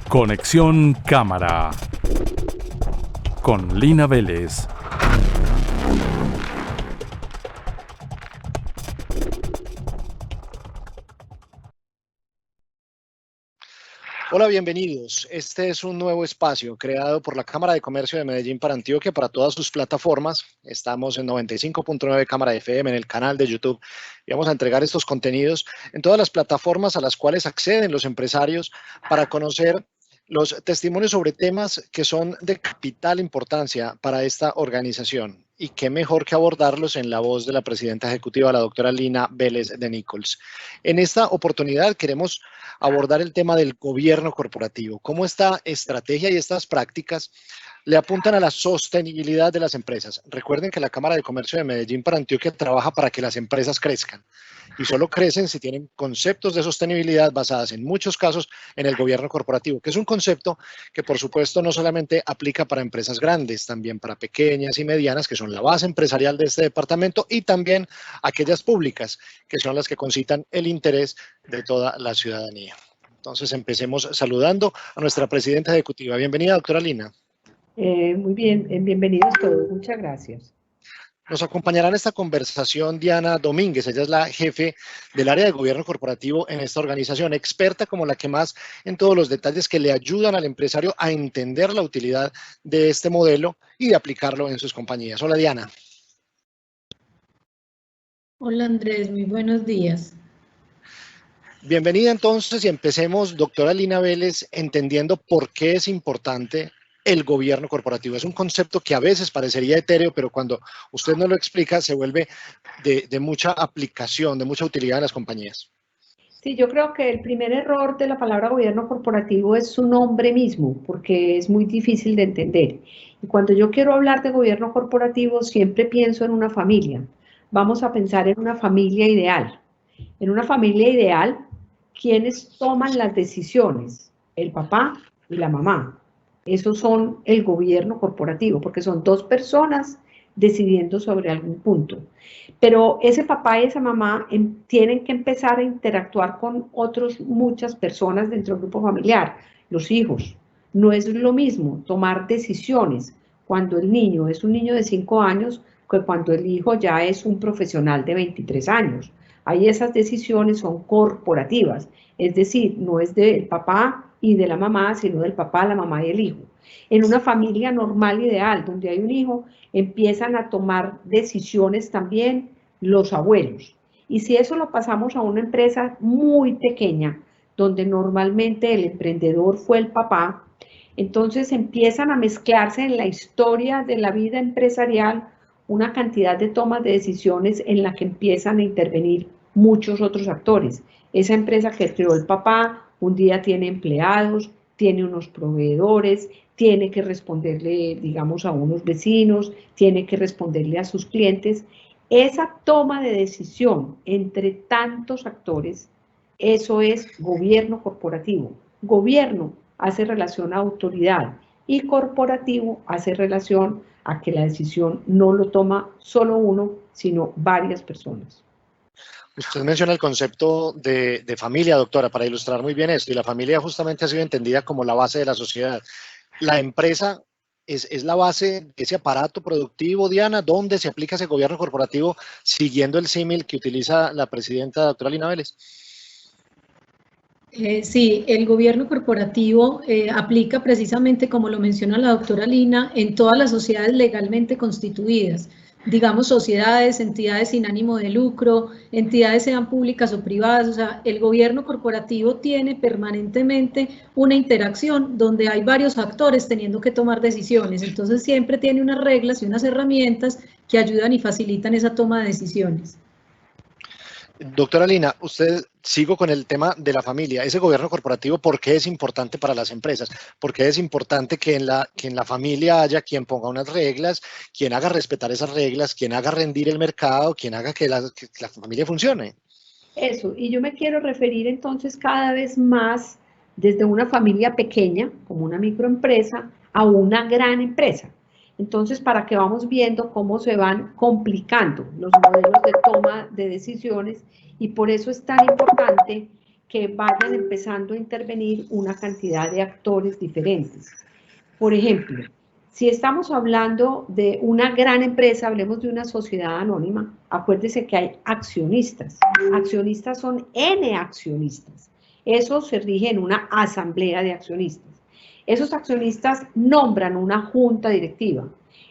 Conexión Cámara con Lina Vélez. Hola, bienvenidos. Este es un nuevo espacio creado por la Cámara de Comercio de Medellín para Antioquia para todas sus plataformas. Estamos en 95.9 Cámara FM en el canal de YouTube y vamos a entregar estos contenidos en todas las plataformas a las cuales acceden los empresarios para conocer los testimonios sobre temas que son de capital importancia para esta organización. Y qué mejor que abordarlos en la voz de la presidenta ejecutiva, la doctora Lina Vélez de Nichols. En esta oportunidad queremos abordar el tema del gobierno corporativo, cómo esta estrategia y estas prácticas le apuntan a la sostenibilidad de las empresas. Recuerden que la Cámara de Comercio de Medellín para Antioquia trabaja para que las empresas crezcan y solo crecen si tienen conceptos de sostenibilidad basadas en muchos casos en el gobierno corporativo, que es un concepto que por supuesto no solamente aplica para empresas grandes, también para pequeñas y medianas, que son la base empresarial de este departamento, y también aquellas públicas, que son las que concitan el interés de toda la ciudadanía. Entonces empecemos saludando a nuestra presidenta ejecutiva. Bienvenida, doctora Lina. Muy bien, bienvenidos todos, muchas gracias. Nos acompañará en esta conversación Diana Domínguez, ella es la jefe del área de gobierno corporativo en esta organización, experta como la que más en todos los detalles que le ayudan al empresario a entender la utilidad de este modelo y de aplicarlo en sus compañías. Hola, Diana. Hola, Andrés, muy buenos días. Bienvenida entonces y empecemos, doctora Lina Vélez, entendiendo por qué es importante el gobierno corporativo. Es un concepto que a veces parecería etéreo, pero cuando usted nos lo explica se vuelve de mucha aplicación, de mucha utilidad en las compañías. Sí, yo creo que el primer error de la palabra gobierno corporativo es su nombre mismo, porque es muy difícil de entender. Y cuando yo quiero hablar de gobierno corporativo, siempre pienso en una familia. Vamos a pensar en una familia ideal. En una familia ideal, ¿quiénes toman las decisiones? El papá y la mamá. Esos son el gobierno corporativo, porque son dos personas decidiendo sobre algún punto. Pero ese papá y esa mamá tienen que empezar a interactuar con muchas personas dentro del grupo familiar, los hijos. No es lo mismo tomar decisiones cuando el niño es un niño de 5 años que cuando el hijo ya es un profesional de 23 años. Ahí esas decisiones son corporativas, es decir, no es del papá y de la mamá, sino del papá, la mamá y el hijo. En una familia normal, ideal, donde hay un hijo, empiezan a tomar decisiones también los abuelos. Y si eso lo pasamos a una empresa muy pequeña, donde normalmente el emprendedor fue el papá, entonces empiezan a mezclarse en la historia de la vida empresarial una cantidad de tomas de decisiones en la que empiezan a intervenir muchos otros actores. Esa empresa que creó el papá un día tiene empleados, tiene unos proveedores, tiene que responderle, digamos, a unos vecinos, tiene que responderle a sus clientes. Esa toma de decisión entre tantos actores, eso es gobierno corporativo. Gobierno hace relación a autoridad y corporativo hace relación a que la decisión no lo toma solo uno, sino varias personas. Usted menciona el concepto de familia, doctora, para ilustrar muy bien esto, y la familia justamente ha sido entendida como la base de la sociedad. La empresa es la base de ese aparato productivo, Diana, ¿dónde se aplica ese gobierno corporativo siguiendo el símil que utiliza la presidenta doctora Lina Vélez? Sí, el gobierno corporativo aplica precisamente, como lo menciona la doctora Lina, en todas las sociedades legalmente constituidas, digamos sociedades, entidades sin ánimo de lucro, entidades sean públicas o privadas. O sea, el gobierno corporativo tiene permanentemente una interacción donde hay varios actores teniendo que tomar decisiones, entonces siempre tiene unas reglas y unas herramientas que ayudan y facilitan esa toma de decisiones. Doctora Lina, sigo con el tema de la familia. Ese gobierno corporativo, ¿por qué es importante para las empresas? ¿Por qué es importante que en la familia haya quien ponga unas reglas, quien haga respetar esas reglas, quien haga rendir el mercado, quien haga que la familia funcione? Eso, y yo me quiero referir entonces cada vez más desde una familia pequeña, como una microempresa, a una gran empresa. Entonces, para que vamos viendo cómo se van complicando los modelos de toma de decisiones, y por eso es tan importante que vayan empezando a intervenir una cantidad de actores diferentes. Por ejemplo, si estamos hablando de una gran empresa, hablemos de una sociedad anónima, acuérdese que hay accionistas. Accionistas son N accionistas. Eso se rige en una asamblea de accionistas. Esos accionistas nombran una junta directiva.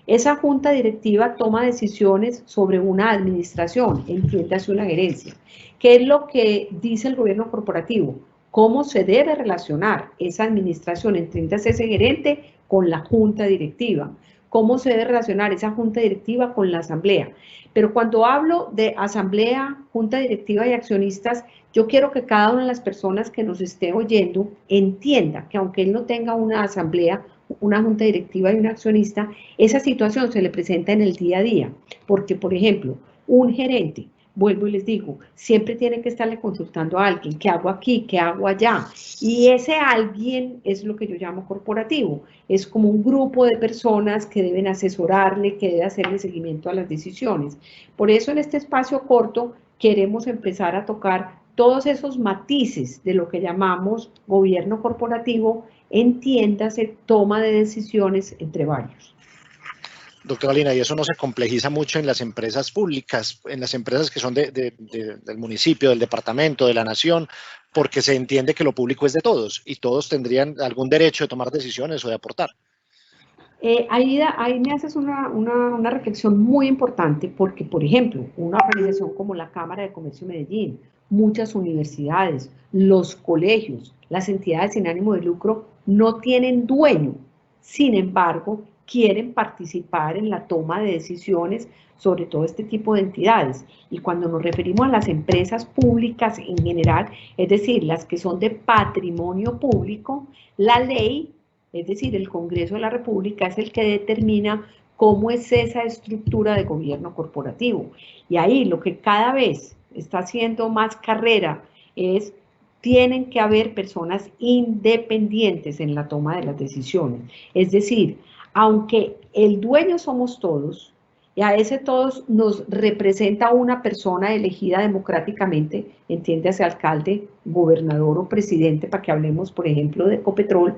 Esa junta directiva toma decisiones sobre una administración, entiéndase una gerencia. ¿Qué es lo que dice el gobierno corporativo? ¿Cómo se debe relacionar esa administración, entiéndase ese gerente, con la junta directiva? ¿Cómo se debe relacionar esa junta directiva con la asamblea? Pero cuando hablo de asamblea, junta directiva y accionistas, yo quiero que cada una de las personas que nos esté oyendo entienda que aunque él no tenga una asamblea, una junta directiva y un accionista, esa situación se le presenta en el día a día. Porque, por ejemplo, un gerente, vuelvo y les digo, siempre tiene que estarle consultando a alguien, ¿qué hago aquí? ¿Qué hago allá? Y ese alguien es lo que yo llamo corporativo. Es como un grupo de personas que deben asesorarle, que debe hacerle seguimiento a las decisiones. Por eso en este espacio corto queremos empezar a tocar todos esos matices de lo que llamamos gobierno corporativo, entiéndase, toma de decisiones entre varios. Doctora Lina, y eso no se complejiza mucho en las empresas públicas, en las empresas que son del municipio, del departamento, de la nación, porque se entiende que lo público es de todos y todos tendrían algún derecho de tomar decisiones o de aportar. Ahí me haces una reflexión muy importante porque, por ejemplo, una organización como la Cámara de Comercio de Medellín, muchas universidades, los colegios, las entidades sin ánimo de lucro no tienen dueño. Sin embargo, quieren participar en la toma de decisiones sobre todo este tipo de entidades. Y cuando nos referimos a las empresas públicas en general, es decir, las que son de patrimonio público, la ley, es decir, el Congreso de la República es el que determina cómo es esa estructura de gobierno corporativo. Y ahí lo que cada vez está haciendo más carrera es tienen que haber personas independientes en la toma de las decisiones. Es decir, aunque el dueño somos todos, y a ese todos nos representa una persona elegida democráticamente, entiéndase alcalde, gobernador o presidente, para que hablemos, por ejemplo, de Ecopetrol,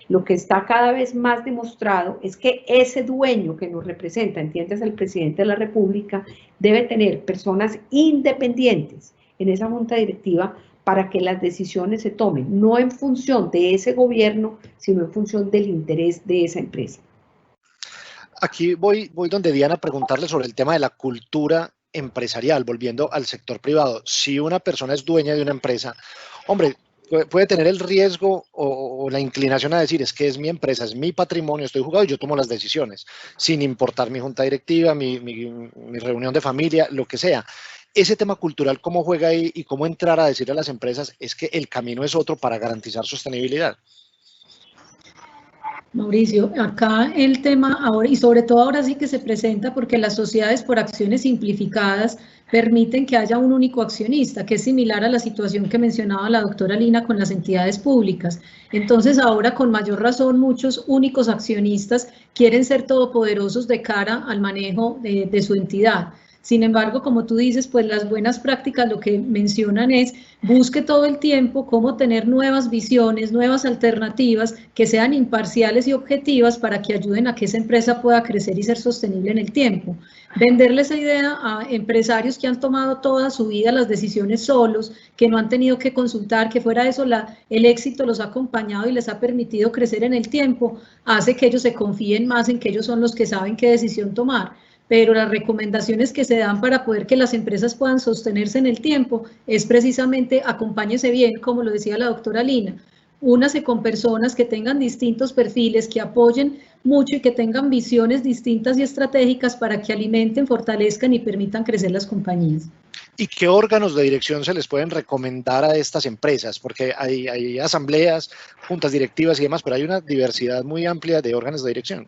lo que está cada vez más demostrado es que ese dueño que nos representa, entiéndase el presidente de la República, debe tener personas independientes en esa junta directiva para que las decisiones se tomen, no en función de ese gobierno, sino en función del interés de esa empresa. Aquí voy donde Diana a preguntarle sobre el tema de la cultura empresarial, volviendo al sector privado. Si una persona es dueña de una empresa, hombre, puede tener el riesgo o la inclinación a decir, es que es mi empresa, es mi patrimonio, estoy jugado y yo tomo las decisiones, sin importar mi junta directiva, mi reunión de familia, lo que sea. Ese tema cultural, ¿cómo juega ahí y cómo entrar a decirle a las empresas es que el camino es otro para garantizar sostenibilidad? Mauricio, acá el tema ahora, y sobre todo ahora sí que se presenta porque las sociedades por acciones simplificadas permiten que haya un único accionista, que es similar a la situación que mencionaba la doctora Lina con las entidades públicas. Entonces ahora con mayor razón muchos únicos accionistas quieren ser todopoderosos de cara al manejo de su entidad. Sin embargo, como tú dices, pues las buenas prácticas lo que mencionan es busque todo el tiempo cómo tener nuevas visiones, nuevas alternativas que sean imparciales y objetivas para que ayuden a que esa empresa pueda crecer y ser sostenible en el tiempo. Venderle esa idea a empresarios que han tomado toda su vida las decisiones solos, que no han tenido que consultar, que fuera de eso el éxito los ha acompañado y les ha permitido crecer en el tiempo, hace que ellos se confíen más en que ellos son los que saben qué decisión tomar. Pero las recomendaciones que se dan para poder que las empresas puedan sostenerse en el tiempo es precisamente acompáñese bien, como lo decía la doctora Lina, únase con personas que tengan distintos perfiles, que apoyen mucho y que tengan visiones distintas y estratégicas para que alimenten, fortalezcan y permitan crecer las compañías. ¿Y qué órganos de dirección se les pueden recomendar a estas empresas? Porque hay asambleas, juntas directivas y demás, pero hay una diversidad muy amplia de órganos de dirección.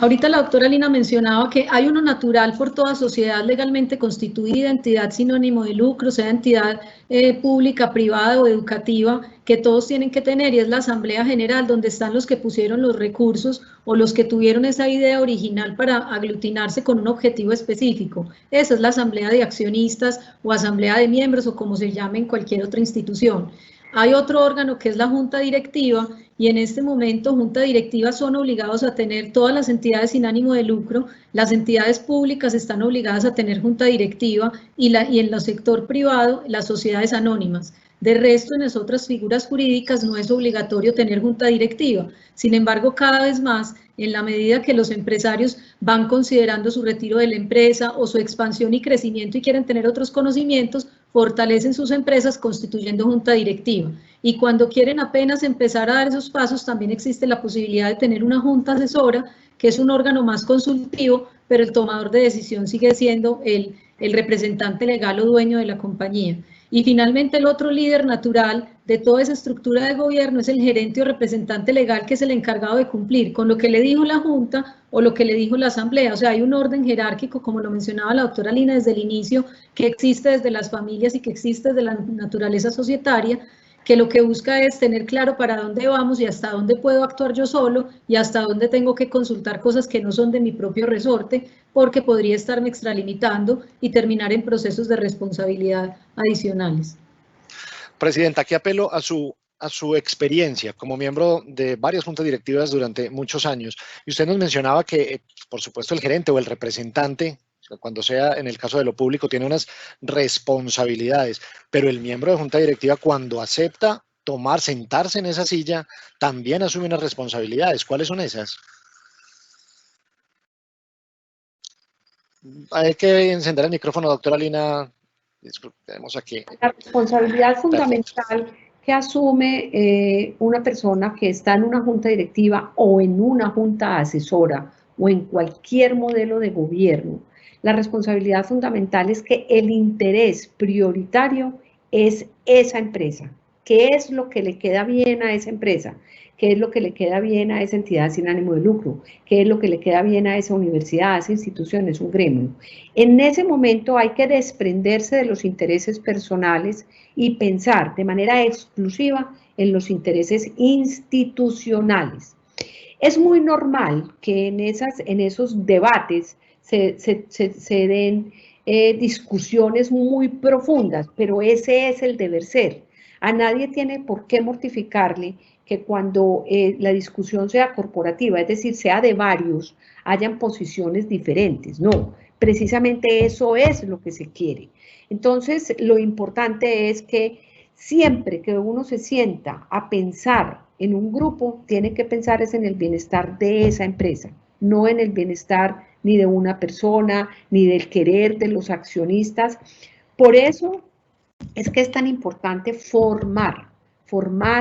Ahorita la doctora Lina mencionaba que hay uno natural por toda sociedad legalmente constituida, entidad sin ánimo de lucro, sea entidad pública, privada o educativa, que todos tienen que tener, y es la Asamblea General, donde están los que pusieron los recursos o los que tuvieron esa idea original para aglutinarse con un objetivo específico. Esa es la Asamblea de Accionistas o Asamblea de Miembros o como se llame en cualquier otra institución. Hay otro órgano que es la Junta Directiva, y en este momento Junta Directiva son obligados a tener todas las entidades sin ánimo de lucro, las entidades públicas están obligadas a tener Junta Directiva y en el sector privado las sociedades anónimas. De resto, en las otras figuras jurídicas no es obligatorio tener Junta Directiva. Sin embargo, cada vez más, en la medida que los empresarios van considerando su retiro de la empresa o su expansión y crecimiento y quieren tener otros conocimientos, fortalecen sus empresas constituyendo Junta Directiva. Y cuando quieren apenas empezar a dar esos pasos, también existe la posibilidad de tener una Junta Asesora, que es un órgano más consultivo, pero el tomador de decisión sigue siendo el representante legal o dueño de la compañía. Y finalmente el otro líder natural de toda esa estructura de gobierno es el gerente o representante legal, que es el encargado de cumplir con lo que le dijo la Junta o lo que le dijo la Asamblea. O sea, hay un orden jerárquico, como lo mencionaba la doctora Lina desde el inicio, que existe desde las familias y que existe desde la naturaleza societaria, que lo que busca es tener claro para dónde vamos y hasta dónde puedo actuar yo solo y hasta dónde tengo que consultar cosas que no son de mi propio resorte, porque podría estarme extralimitando y terminar en procesos de responsabilidad adicionales. Presidenta, aquí apelo a su experiencia como miembro de varias juntas directivas durante muchos años. Y usted nos mencionaba que, por supuesto, el gerente o el representante, cuando sea en el caso de lo público, tiene unas responsabilidades, pero el miembro de junta directiva, cuando acepta sentarse en esa silla, también asume unas responsabilidades. ¿Cuáles son esas? Hay que encender el micrófono, doctora Lina. Tenemos aquí. La responsabilidad fundamental que asume una persona que está en una junta directiva o en una junta asesora o en cualquier modelo de gobierno, la responsabilidad fundamental es que el interés prioritario es esa empresa. ¿Qué es lo que le queda bien a esa empresa? ¿Qué es lo que le queda bien a esa entidad sin ánimo de lucro? ¿Qué es lo que le queda bien a esa universidad, a esa institución, a un gremio? En ese momento hay que desprenderse de los intereses personales y pensar de manera exclusiva en los intereses institucionales. Es muy normal que en esos debates se den discusiones muy profundas, pero ese es el deber ser. A nadie tiene por qué mortificarle que cuando la discusión sea corporativa, es decir, sea de varios, hayan posiciones diferentes. No, precisamente eso es lo que se quiere. Entonces, lo importante es que siempre que uno se sienta a pensar en un grupo, tiene que pensar es en el bienestar de esa empresa, no en el bienestar ni de una persona, ni del querer de los accionistas. Por eso es que es tan importante formar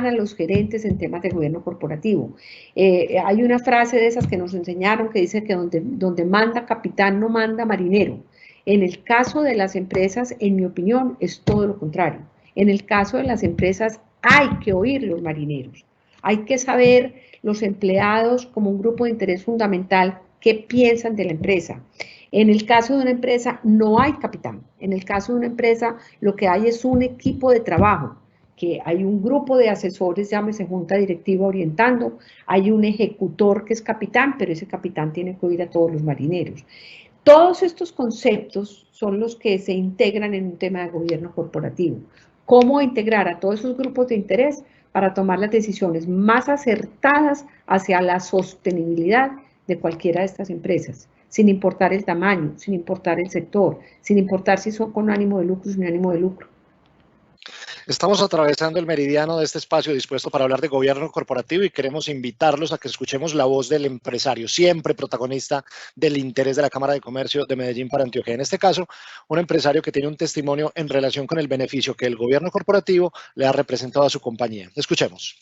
a los gerentes en temas de gobierno corporativo. Hay una frase de esas que nos enseñaron que dice que donde manda capitán no manda marinero. En el caso de las empresas, en mi opinión, es todo lo contrario. En el caso de las empresas hay que oír los marineros. Hay que saber los empleados como un grupo de interés fundamental qué piensan de la empresa. En el caso de una empresa no hay capitán. En el caso de una empresa lo que hay es un equipo de trabajo, que hay un grupo de asesores, llámese junta directiva orientando, hay un ejecutor que es capitán, pero ese capitán tiene que oír a todos los marineros. Todos estos conceptos son los que se integran en un tema de gobierno corporativo. ¿Cómo integrar a todos esos grupos de interés para tomar las decisiones más acertadas hacia la sostenibilidad de cualquiera de estas empresas? Sin importar el tamaño, sin importar el sector, sin importar si son con ánimo de lucro o sin ánimo de lucro. Estamos atravesando el meridiano de este espacio dispuesto para hablar de gobierno corporativo y queremos invitarlos a que escuchemos la voz del empresario, siempre protagonista del interés de la Cámara de Comercio de Medellín para Antioquia. En este caso, un empresario que tiene un testimonio en relación con el beneficio que el gobierno corporativo le ha representado a su compañía. Escuchemos.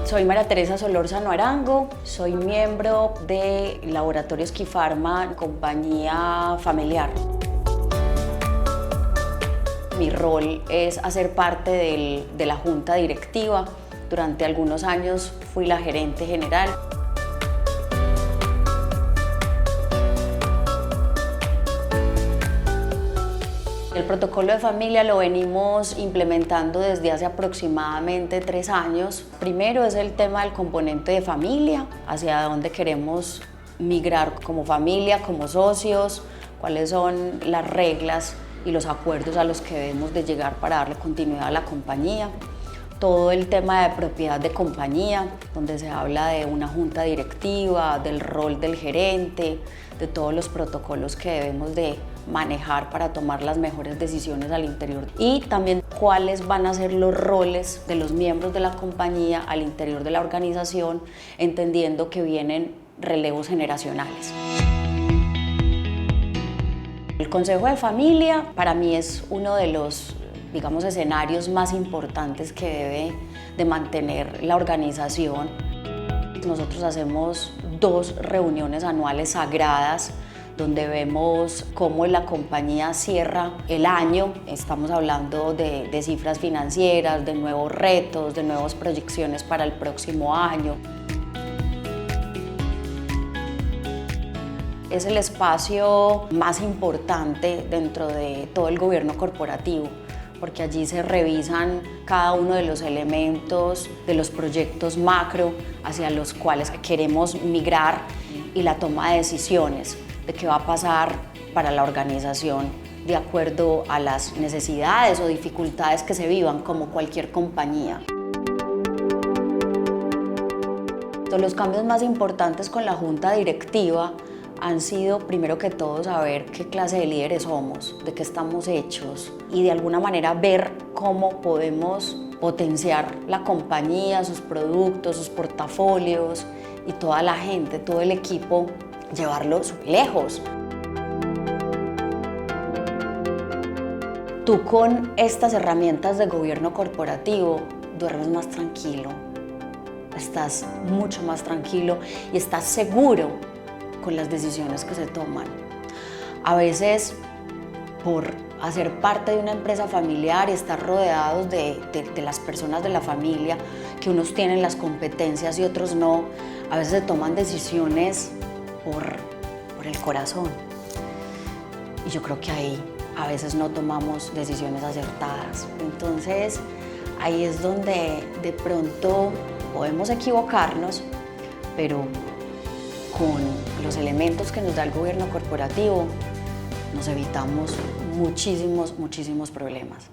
Soy María Teresa Solórzano Arango, soy miembro de Laboratorios Quifarma, compañía familiar. mi rol es hacer parte de la junta directiva. Durante algunos años fui la gerente general. El protocolo de familia lo venimos implementando desde hace aproximadamente 3 años. Primero es el tema del componente de familia, hacia dónde queremos migrar como familia, como socios, cuáles son las reglas y los acuerdos a los que debemos de llegar para darle continuidad a la compañía. Todo el tema de propiedad de compañía, donde se habla de una junta directiva, del rol del gerente, de todos los protocolos que debemos de manejar para tomar las mejores decisiones al interior. Y también cuáles van a ser los roles de los miembros de la compañía al interior de la organización, entendiendo que vienen relevos generacionales. El Consejo de Familia para mí es uno de los, digamos, escenarios más importantes que debe de mantener la organización. Nosotros hacemos 2 reuniones anuales sagradas donde vemos cómo la compañía cierra el año. Estamos hablando de cifras financieras, de nuevos retos, de nuevas proyecciones para el próximo año. Es el espacio más importante dentro de todo el gobierno corporativo, porque allí se revisan cada uno de los elementos de los proyectos macro hacia los cuales queremos migrar y la toma de decisiones de qué va a pasar para la organización de acuerdo a las necesidades o dificultades que se vivan como cualquier compañía. Los cambios más importantes con la junta directiva han sido, primero que todo, saber qué clase de líderes somos, de qué estamos hechos y de alguna manera ver cómo podemos potenciar la compañía, sus productos, sus portafolios y toda la gente, todo el equipo, llevarlos lejos. Tú con estas herramientas de gobierno corporativo duermes más tranquilo, estás mucho más tranquilo y estás seguro con las decisiones que se toman. A veces, por hacer parte de una empresa familiar y estar rodeados de las personas de la familia, que unos tienen las competencias y otros no, a veces se toman decisiones por el corazón. Y yo creo que ahí a veces no tomamos decisiones acertadas. Entonces, ahí es donde de pronto podemos equivocarnos, pero con los elementos que nos da el gobierno corporativo, nos evitamos muchísimos problemas.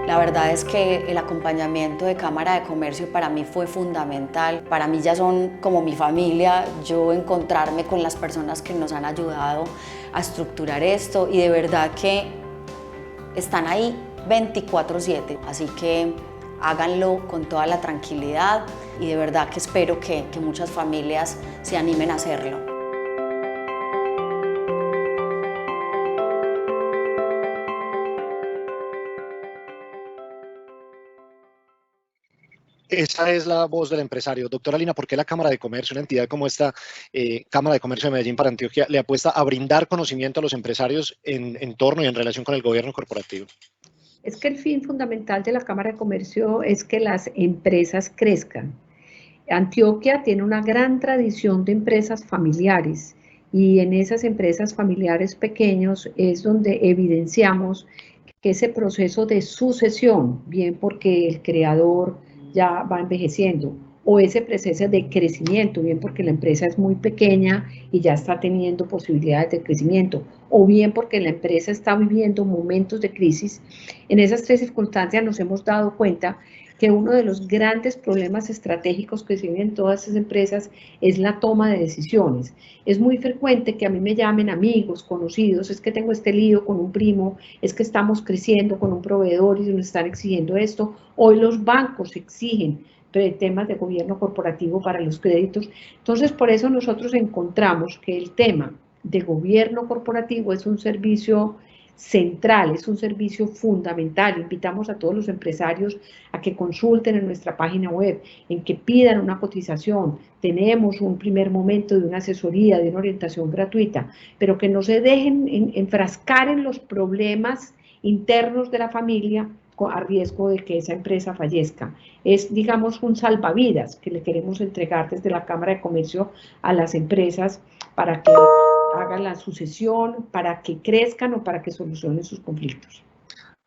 La verdad es que el acompañamiento de Cámara de Comercio para mí fue fundamental. Para mí ya son como mi familia, yo encontrarme con las personas que nos han ayudado a estructurar esto y de verdad que están ahí 24/7, así que háganlo con toda la tranquilidad y de verdad que espero que muchas familias se animen a hacerlo. Esa es la voz del empresario. Doctora Lina, ¿por qué la Cámara de Comercio, una entidad como esta, Cámara de Comercio de Medellín para Antioquia, le apuesta a brindar conocimiento a los empresarios en torno y en relación con el gobierno corporativo? Es que el fin fundamental de la Cámara de Comercio es que las empresas crezcan. Antioquia tiene una gran tradición de empresas familiares y en esas empresas familiares pequeños es donde evidenciamos que ese proceso de sucesión, bien porque el creador ya va envejeciendo, o ese proceso de crecimiento, bien porque la empresa es muy pequeña y ya está teniendo posibilidades de crecimiento, o bien porque la empresa está viviendo momentos de crisis. En esas 3 circunstancias nos hemos dado cuenta que uno de los grandes problemas estratégicos que se viven en todas esas empresas es la toma de decisiones. Es muy frecuente que a mí me llamen amigos, conocidos, es que tengo este lío con un primo, es que estamos creciendo con un proveedor y nos están exigiendo esto. Hoy los bancos exigen temas de gobierno corporativo para los créditos. Entonces, por eso nosotros encontramos que el tema de gobierno corporativo es un servicio central, es un servicio fundamental. Invitamos a todos los empresarios a que consulten en nuestra página web, en que pidan una cotización. Tenemos un primer momento de una asesoría, de una orientación gratuita, pero que no se dejen enfrascar en los problemas internos de la familia a riesgo de que esa empresa fallezca. Es, digamos, un salvavidas que le queremos entregar desde la Cámara de Comercio a las empresas para que hagan la sucesión, para que crezcan o para que solucionen sus conflictos.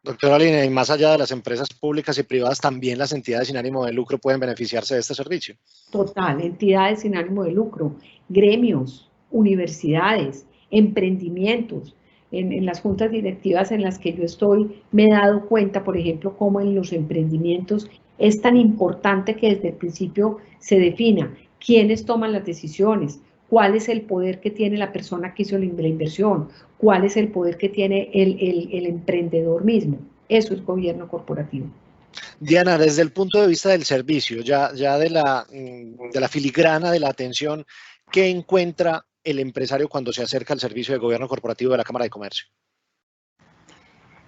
Doctora Lina, y más allá de las empresas públicas y privadas, también las entidades sin ánimo de lucro pueden beneficiarse de este servicio. Total, entidades sin ánimo de lucro, gremios, universidades, emprendimientos. En las juntas directivas en las que yo estoy, me he dado cuenta, por ejemplo, cómo en los emprendimientos es tan importante que desde el principio se defina quiénes toman las decisiones, cuál es el poder que tiene la persona que hizo la inversión, cuál es el poder que tiene el emprendedor mismo. Eso es gobierno corporativo. Diana, desde el punto de vista del servicio, ya de la filigrana de la atención, ¿qué encuentra el empresario cuando se acerca al servicio de gobierno corporativo de la Cámara de Comercio?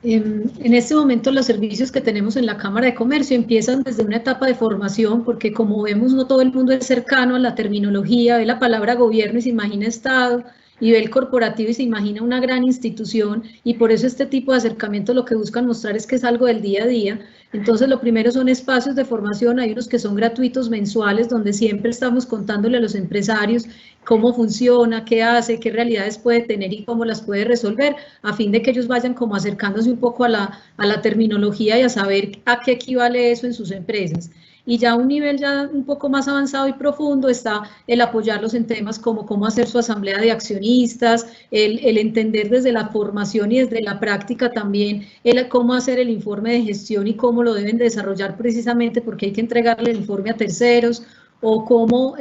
En este momento los servicios que tenemos en la Cámara de Comercio empiezan desde una etapa de formación, porque como vemos no todo el mundo es cercano a la terminología, ve la palabra gobierno y se imagina Estado, y ve el corporativo y se imagina una gran institución, y por eso este tipo de acercamiento lo que buscan mostrar es que es algo del día a día. Entonces lo primero son espacios de formación, hay unos que son gratuitos mensuales, donde siempre estamos contándole a los empresarios cómo funciona, qué hace, qué realidades puede tener y cómo las puede resolver, a fin de que ellos vayan como acercándose un poco a la terminología y a saber a qué equivale eso en sus empresas. Y ya a un nivel ya un poco más avanzado y profundo está el apoyarlos en temas como cómo hacer su asamblea de accionistas, el entender desde la formación y desde la práctica también cómo hacer el informe de gestión y cómo lo deben desarrollar precisamente porque hay que entregarle el informe a terceros, o cómo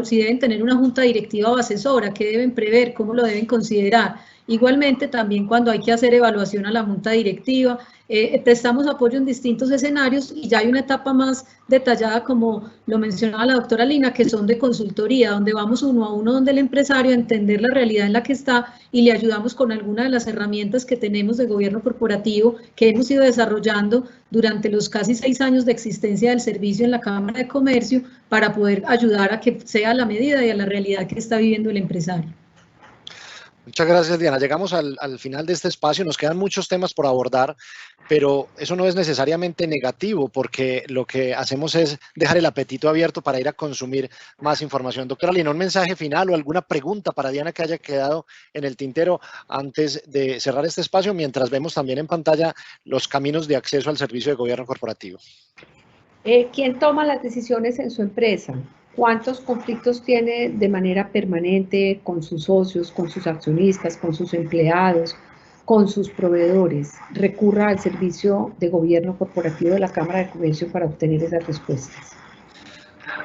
si deben tener una junta directiva o asesora, qué deben prever, cómo lo deben considerar. Igualmente también cuando hay que hacer evaluación a la junta directiva, prestamos apoyo en distintos escenarios y ya hay una etapa más detallada, como lo mencionaba la doctora Lina, que son de consultoría, donde vamos uno a uno donde el empresario a entender la realidad en la que está y le ayudamos con alguna de las herramientas que tenemos de gobierno corporativo que hemos ido desarrollando durante los casi 6 años de existencia del servicio en la Cámara de Comercio para poder ayudar a que sea a la medida y a la realidad que está viviendo el empresario. Muchas gracias, Diana. Llegamos al final de este espacio. Nos quedan muchos temas por abordar, pero eso no es necesariamente negativo porque lo que hacemos es dejar el apetito abierto para ir a consumir más información. Doctora Lina, ¿un mensaje final o alguna pregunta para Diana que haya quedado en el tintero antes de cerrar este espacio, mientras vemos también en pantalla los caminos de acceso al servicio de gobierno corporativo? ¿Quién toma las decisiones en su empresa? ¿Cuántos conflictos tiene de manera permanente con sus socios, con sus accionistas, con sus empleados, con sus proveedores? Recurra al servicio de gobierno corporativo de la Cámara de Comercio para obtener esas respuestas.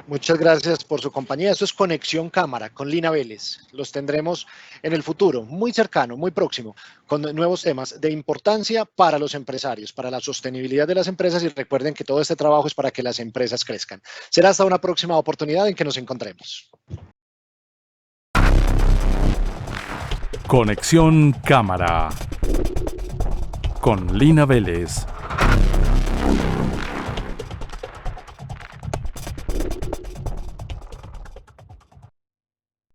Muchas gracias por su compañía. Esto es Conexión Cámara con Lina Vélez. Los tendremos en el futuro, muy cercano, muy próximo, con nuevos temas de importancia para los empresarios, para la sostenibilidad de las empresas, y recuerden que todo este trabajo es para que las empresas crezcan. Será hasta una próxima oportunidad en que nos encontremos. Conexión Cámara con Lina Vélez.